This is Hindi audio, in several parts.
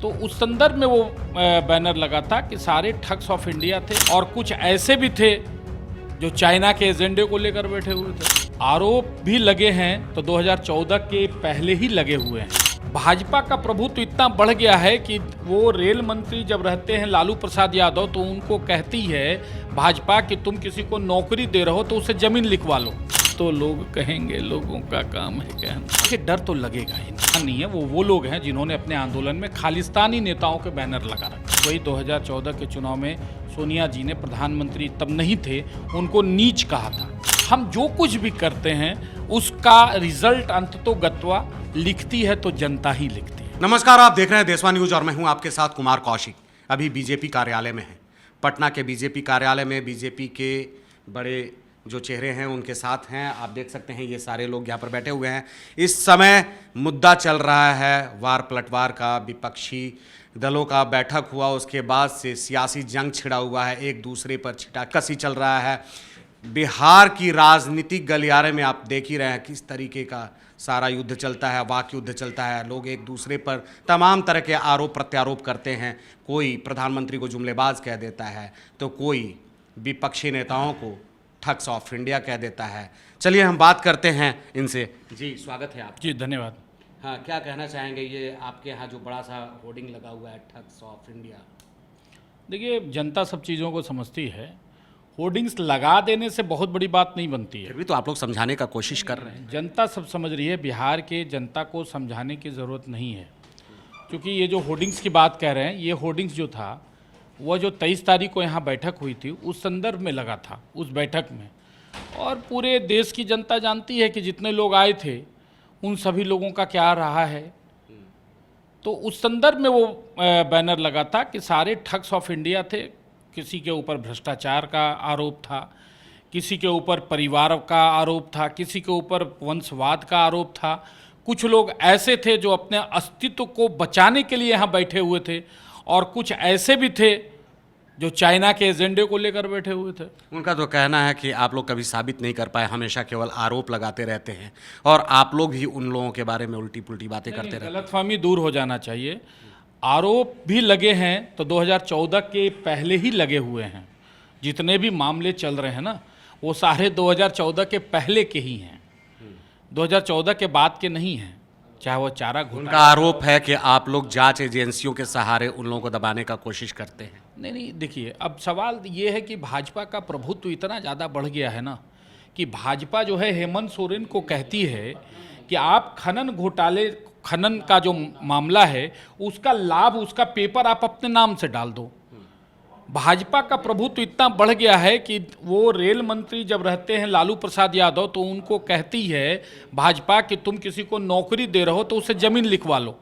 तो उस संदर्भ में वो बैनर लगा था कि सारे ठग्स ऑफ इंडिया थे और कुछ ऐसे भी थे जो चाइना के एजेंडे को लेकर बैठे हुए थे। आरोप भी लगे हैं तो 2014 के पहले ही लगे हुए हैं। भाजपा का प्रभुत्व इतना बढ़ गया है कि वो रेल मंत्री जब रहते हैं लालू प्रसाद यादव तो उनको कहती है भाजपा कि तुम किसी को नौकरी दे रहे हो तो उसे जमीन लिखवा लो। तो लोग कहेंगे, लोगों का काम है कहना कि डर तो लगेगा ही नहीं है। वो लोग हैं जिन्होंने अपने आंदोलन में खालिस्तानी नेताओं के बैनर लगा रखे। वही 2014 के चुनाव में सोनिया जी ने, प्रधानमंत्री तब नहीं थे, उनको नीच कहा था। हम जो कुछ भी करते हैं उसका रिजल्ट अंततो गत्वा लिखती है तो जनता ही लिखती है। नमस्कार, आप देख रहे हैं देशवा न्यूज और मैं हूं आपके साथ कुमार कौशिक। अभी बीजेपी कार्यालय में है, पटना के बीजेपी कार्यालय में बीजेपी के बड़े जो चेहरे हैं उनके साथ हैं। आप देख सकते हैं ये सारे लोग यहाँ पर बैठे हुए हैं। इस समय मुद्दा चल रहा है वार पलटवार का, विपक्षी दलों का बैठक हुआ, उसके बाद से सियासी जंग छिड़ा हुआ है, एक दूसरे पर छिटाकसी चल रहा है। बिहार की राजनीतिक गलियारे में आप देख ही रहे हैं किस तरीके का सारा युद्ध चलता है, वाक युद्ध चलता है। लोग एक दूसरे पर तमाम तरह के आरोप प्रत्यारोप करते हैं। कोई प्रधानमंत्री को जुमलेबाज कह देता है तो कोई विपक्षी नेताओं को ठग्स ऑफ इंडिया कह देता है। चलिए हम बात करते हैं इनसे। जी स्वागत है आप। जी धन्यवाद। हाँ, क्या कहना चाहेंगे ये आपके यहाँ जो बड़ा सा होर्डिंग लगा हुआ है ठग्स ऑफ इंडिया? देखिए, जनता सब चीज़ों को समझती है। होर्डिंग्स लगा देने से बहुत बड़ी बात नहीं बनती है। फिर भी तो आप लोग समझाने का कोशिश कर रहे हैं। जनता सब समझ रही है। बिहार के जनता को समझाने की ज़रूरत नहीं है, क्योंकि ये जो होर्डिंग्स की बात कह रहे हैं, ये होर्डिंग्स जो था वह जो 23 तारीख को यहाँ बैठक हुई थी उस संदर्भ में लगा था, उस बैठक में। और पूरे देश की जनता जानती है कि जितने लोग आए थे उन सभी लोगों का क्या रहा है। तो उस संदर्भ में वो बैनर लगा था कि सारे ठग्स ऑफ इंडिया थे। किसी के ऊपर भ्रष्टाचार का आरोप था, किसी के ऊपर परिवार का आरोप था, किसी के ऊपर वंशवाद का आरोप था। कुछ लोग ऐसे थे जो अपने अस्तित्व को बचाने के लिए यहाँ बैठे हुए थे और कुछ ऐसे भी थे जो चाइना के एजेंडे को लेकर बैठे हुए थे। उनका तो कहना है कि आप लोग कभी साबित नहीं कर पाए, हमेशा केवल आरोप लगाते रहते हैं और आप लोग भी उन लोगों के बारे में उल्टी पुल्टी बातें करते रहते हैं। गलतफहमी दूर हो जाना चाहिए। आरोप भी लगे हैं तो 2014 के पहले ही लगे हुए हैं। जितने भी मामले चल रहे हैं ना, वो सारे 2014 के पहले के ही हैं, 2014 के बाद के नहीं हैं। चाहे वो चारा घोटाला। उनका आरोप है कि आप लोग जांच एजेंसियों के सहारे उन लोगों को दबाने का कोशिश करते हैं। नहीं, देखिए, अब सवाल ये है कि भाजपा का प्रभुत्व इतना ज़्यादा बढ़ गया है ना कि भाजपा जो है हेमंत सोरेन को कहती है कि आप खनन का जो मामला है उसका लाभ, उसका पेपर आप अपने नाम से डाल दो। भाजपा का प्रभुत्व इतना बढ़ गया है कि वो रेल मंत्री जब रहते हैं लालू प्रसाद यादव तो उनको कहती है भाजपा कि तुम किसी को नौकरी दे रहे हो तो उसे जमीन लिखवा लो।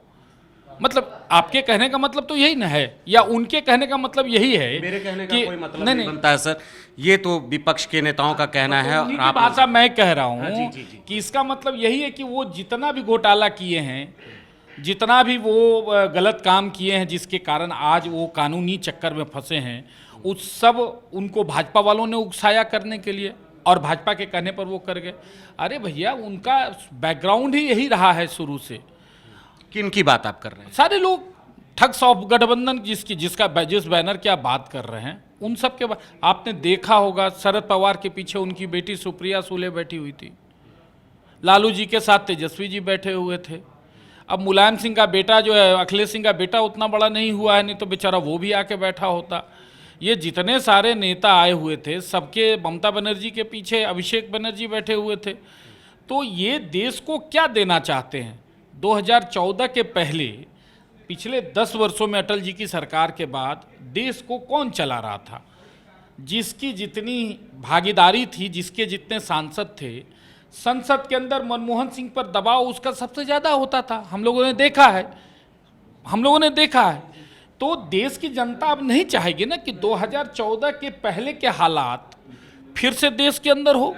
मतलब आपके कहने का मतलब तो यही ना है, या उनके कहने का मतलब यही है? मेरे कहने का कि कोई मतलब नहीं बनता है सर। ये तो विपक्ष के नेताओं का कहना है और आप भाषा मैं कह रहा हूँ। हाँ, जी। कि इसका मतलब यही है कि वो जितना भी घोटाला किए हैं, जितना भी वो गलत काम किए हैं जिसके कारण आज वो कानूनी चक्कर में फंसे हैं, उस सब उनको भाजपा वालों ने उकसाया करने के लिए और भाजपा के कहने पर वो कर गए। अरे भैया, उनका बैकग्राउंड ही यही रहा है शुरू से। किन की बात आप कर रहे हैं? सारे लोग ठग्स ऑफ गठबंधन जिस बैनर की आप बात कर रहे हैं उन सब के आपने देखा होगा। शरद पवार के पीछे उनकी बेटी सुप्रिया सुले बैठी हुई थी, लालू जी के साथ तेजस्वी जी बैठे हुए थे। अब मुलायम सिंह का बेटा जो है, अखिलेश सिंह का बेटा, उतना बड़ा नहीं हुआ है, नहीं तो बेचारा वो भी आके बैठा होता। ये जितने सारे नेता आए हुए थे सबके ममता बनर्जी के पीछे अभिषेक बनर्जी बैठे हुए थे। तो ये देश को क्या देना चाहते हैं? 2014 के पहले पिछले 10 वर्षों में अटल जी की सरकार के बाद देश को कौन चला रहा था? जिसकी जितनी भागीदारी थी, जिसके जितने सांसद थे, संसद के अंदर मनमोहन सिंह पर दबाव उसका सबसे ज़्यादा होता था। हम लोगों ने देखा है। तो देश की जनता अब नहीं चाहेगी ना कि 2014 के पहले के हालात फिर से देश के अंदर हो।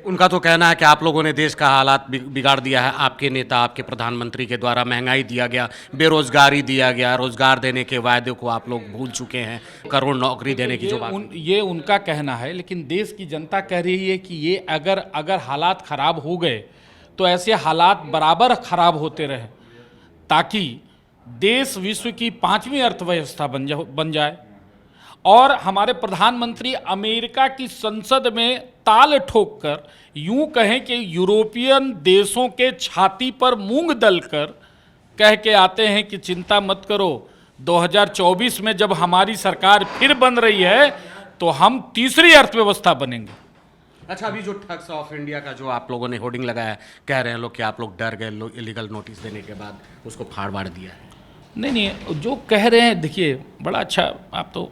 उनका तो कहना है कि आप लोगों ने देश का हालात बिगाड़ दिया है। आपके नेता, आपके प्रधानमंत्री के द्वारा महंगाई दिया गया, बेरोजगारी दिया गया, रोजगार देने के वायदे को आप लोग भूल चुके हैं, करोड़ नौकरी देने की जो बात ये उनका कहना है। लेकिन देश की जनता कह रही है कि ये अगर हालात खराब हो गए तो ऐसे हालात बराबर खराब होते रहे, ताकि देश विश्व की 5वीं अर्थव्यवस्था बन जाए और हमारे प्रधानमंत्री अमेरिका की संसद में ताल ठोक कर यूं कहें कि यूरोपियन देशों के छाती पर मूंग दलकर कह के आते हैं कि चिंता मत करो, 2024 में जब हमारी सरकार फिर बन रही है तो हम तीसरी अर्थव्यवस्था बनेंगे। अच्छा, अभी जो ठग्स ऑफ इंडिया का जो आप लोगों ने होर्डिंग लगाया, कह रहे हैं लोग कि आप लोग डर गए, लोग इलीगल नोटिस देने के बाद उसको फाड़ बाड़ दिया है। नहीं, जो कह रहे हैं, देखिए बड़ा अच्छा, आप तो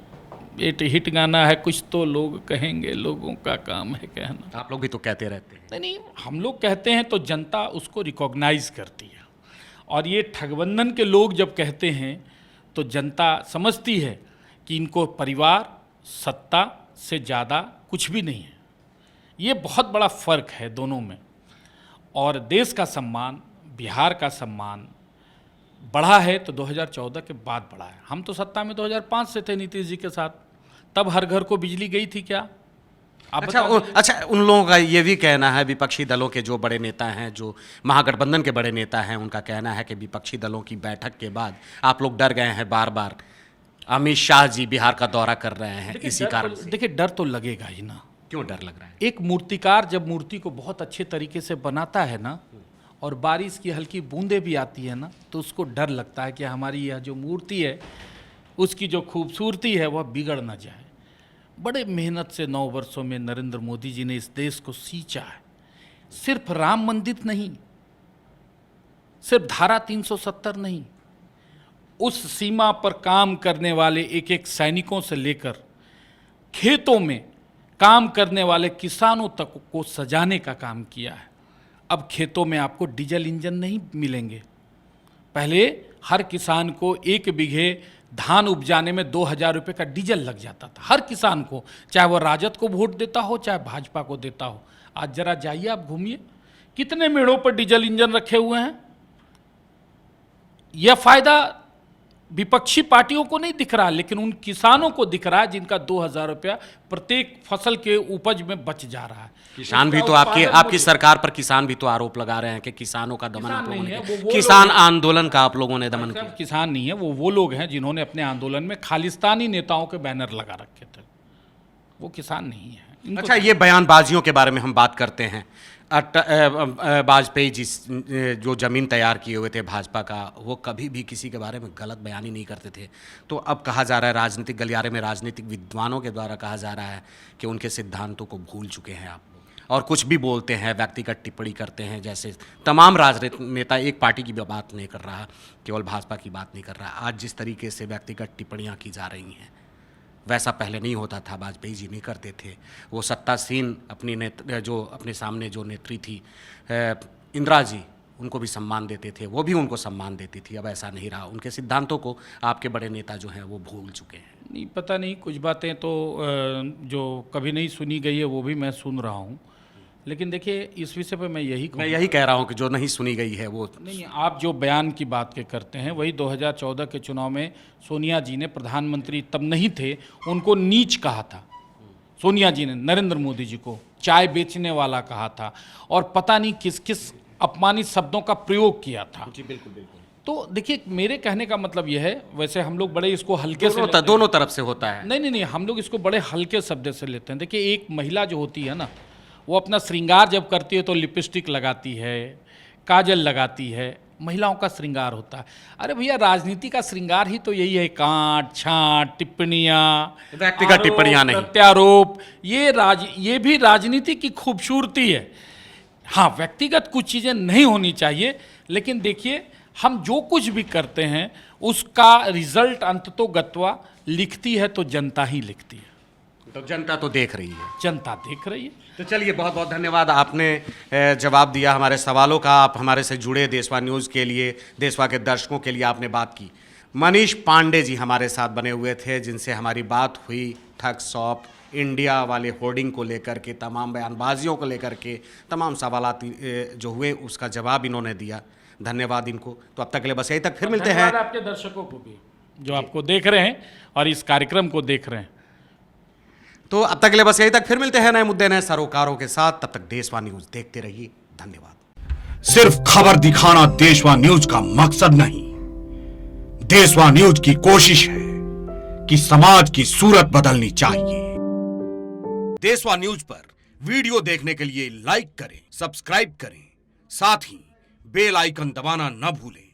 एक हिट गाना है, कुछ तो लोग कहेंगे, लोगों का काम है कहना। आप लोग भी तो कहते रहते हैं। नहीं, हम लोग कहते हैं तो जनता उसको रिकॉग्नाइज करती है, और ये ठगबंधन के लोग जब कहते हैं तो जनता समझती है कि इनको परिवार सत्ता से ज़्यादा कुछ भी नहीं है। ये बहुत बड़ा फ़र्क है दोनों में, और देश का सम्मान, बिहार का सम्मान बढ़ा है तो 2014 के बाद बढ़ा है। हम तो सत्ता में 2005 से थे नीतीश जी के साथ, तब हर घर को बिजली गई थी क्या? आप अच्छा, उन लोगों का ये भी कहना है, विपक्षी दलों के जो बड़े नेता हैं, जो महागठबंधन के बड़े नेता हैं, उनका कहना है कि विपक्षी दलों की बैठक के बाद आप लोग डर गए हैं, बार बार अमित शाह जी बिहार का दौरा कर रहे हैं, इसी कारण से। देखिए, डर तो लगेगा ही ना। क्यों डर लग रहा है? एक मूर्तिकार जब मूर्ति को बहुत अच्छे तरीके से बनाता है ना, और बारिश की हल्की बूंदें भी आती है ना, तो उसको डर लगता है कि हमारी यह जो मूर्ति है उसकी जो खूबसूरती है वह बिगड़ ना जाए। बड़े मेहनत से 9 वर्षों में नरेंद्र मोदी जी ने इस देश को सींचा है। सिर्फ राम मंदिर नहीं, सिर्फ धारा 370 नहीं, उस सीमा पर काम करने वाले एक एक सैनिकों से लेकर खेतों में काम करने वाले किसानों तक को सजाने का काम किया है। अब खेतों में आपको डीजल इंजन नहीं मिलेंगे। पहले हर किसान को 1 बीघे धान उपजाने में 2000 रुपये का डीजल लग जाता था, हर किसान को, चाहे वो राजद को वोट देता हो चाहे भाजपा को देता हो। आज जरा जाइए आप घूमिए, कितने मेड़ों पर डीजल इंजन रखे हुए हैं। यह फायदा विपक्षी पार्टियों को नहीं दिख रहा, लेकिन उन किसानों को दिख रहा है जिनका 2000 रुपया प्रत्येक फसल के उपज में बच जा रहा है। किसान भी तो आपकी सरकार पर किसान भी तो आरोप लगा रहे हैं कि किसानों का दमन आप लोगों ने, किसान आंदोलन का आप लोगों ने दमन किया। किसान नहीं है, वो लोग हैं जिन्होंने अपने आंदोलन में खालिस्तानी नेताओं के बैनर लगा रखे थे, वो किसान नहीं है। अच्छा, ये बयानबाजियों के बारे में हम बात करते हैं। वाजपेयी जी जो ज़मीन तैयार किए हुए थे भाजपा का, वो कभी भी किसी के बारे में गलत बयानी नहीं करते थे। तो अब कहा जा रहा है, राजनीतिक गलियारे में राजनीतिक विद्वानों के द्वारा कहा जा रहा है कि उनके सिद्धांतों को भूल चुके हैं आप लोग, और कुछ भी बोलते हैं, व्यक्तिगत टिप्पणी करते हैं। जैसे तमाम राजनीतिक नेता, एक पार्टी की बात नहीं कर रहा, केवल भाजपा की बात नहीं कर रहा, आज जिस तरीके से व्यक्तिगत टिप्पणियाँ की जा रही हैं वैसा पहले नहीं होता था। वाजपेयी जी नहीं करते थे। वो सत्तासीन अपनी जो अपने सामने जो नेत्री थी इंदिरा जी, उनको भी सम्मान देते थे, वो भी उनको सम्मान देती थी। अब ऐसा नहीं रहा। उनके सिद्धांतों को आपके बड़े नेता जो हैं वो भूल चुके हैं। नहीं, पता नहीं, कुछ बातें तो जो कभी नहीं सुनी गई है वो भी मैं सुन रहा हूँ। लेकिन देखिए, इस विषय पे मैं यही कह रहा हूँ कि जो नहीं सुनी गई है वो नहीं। आप जो बयान की बात के करते हैं, वही 2014 के चुनाव में सोनिया जी ने, प्रधानमंत्री तब नहीं थे, उनको नीच कहा था। सोनिया जी ने नरेंद्र मोदी जी को चाय बेचने वाला कहा था, और पता नहीं किस किस अपमानित शब्दों का प्रयोग किया था। जी बिल्कुल बिल्कुल। तो देखिए, मेरे कहने का मतलब यह है, वैसे हम लोग बड़े इसको हल्के से दोनों तरफ से होता है। नहीं, हम लोग इसको बड़े हल्के शब्द से लेते हैं। देखिए, एक महिला जो होती है ना, वो अपना श्रृंगार जब करती है तो लिपस्टिक लगाती है, काजल लगाती है, महिलाओं का श्रृंगार होता है। अरे भैया, राजनीति का श्रृंगार ही तो यही है, कांट छांट, टिप्पणियाँ, व्यक्तिगत टिप्पणियाँ नहीं, प्रत्यारोप, ये भी राजनीति की खूबसूरती है। हाँ, व्यक्तिगत कुछ चीज़ें नहीं होनी चाहिए, लेकिन देखिए, हम जो कुछ भी करते हैं उसका रिजल्ट अंततोगत्वा लिखती है तो जनता ही लिखती है। तो जनता तो देख रही है, जनता देख रही है। तो चलिए, बहुत बहुत धन्यवाद, आपने जवाब दिया हमारे सवालों का। आप हमारे से जुड़े, देशवा न्यूज़ के लिए, देशवा के दर्शकों के लिए आपने बात की। मनीष पांडे जी हमारे साथ बने हुए थे, जिनसे हमारी बात हुई ठग्स ऑफ इंडिया वाले होर्डिंग को लेकर के, तमाम बयानबाजियों को लेकर के, तमाम सवालात जो हुए उसका जवाब इन्होंने दिया। धन्यवाद इनको। तो अब तक के लिए बस यही तक, फिर मिलते हैं। आपके दर्शकों को भी जो आपको देख रहे हैं और इस कार्यक्रम को देख रहे हैं। तो अब तक के लिए बस यही तक, फिर मिलते हैं नए मुद्दे, नए सरोकारों के साथ। तब तक देशवा न्यूज़ देखते रहिए। धन्यवाद। सिर्फ खबर दिखाना देशवा न्यूज़ का मकसद नहीं, देशवा न्यूज की कोशिश है कि समाज की सूरत बदलनी चाहिए। देशवा न्यूज पर वीडियो देखने के लिए लाइक करें, सब्सक्राइब करें, साथ ही बेल आइकन दबाना न भूलें।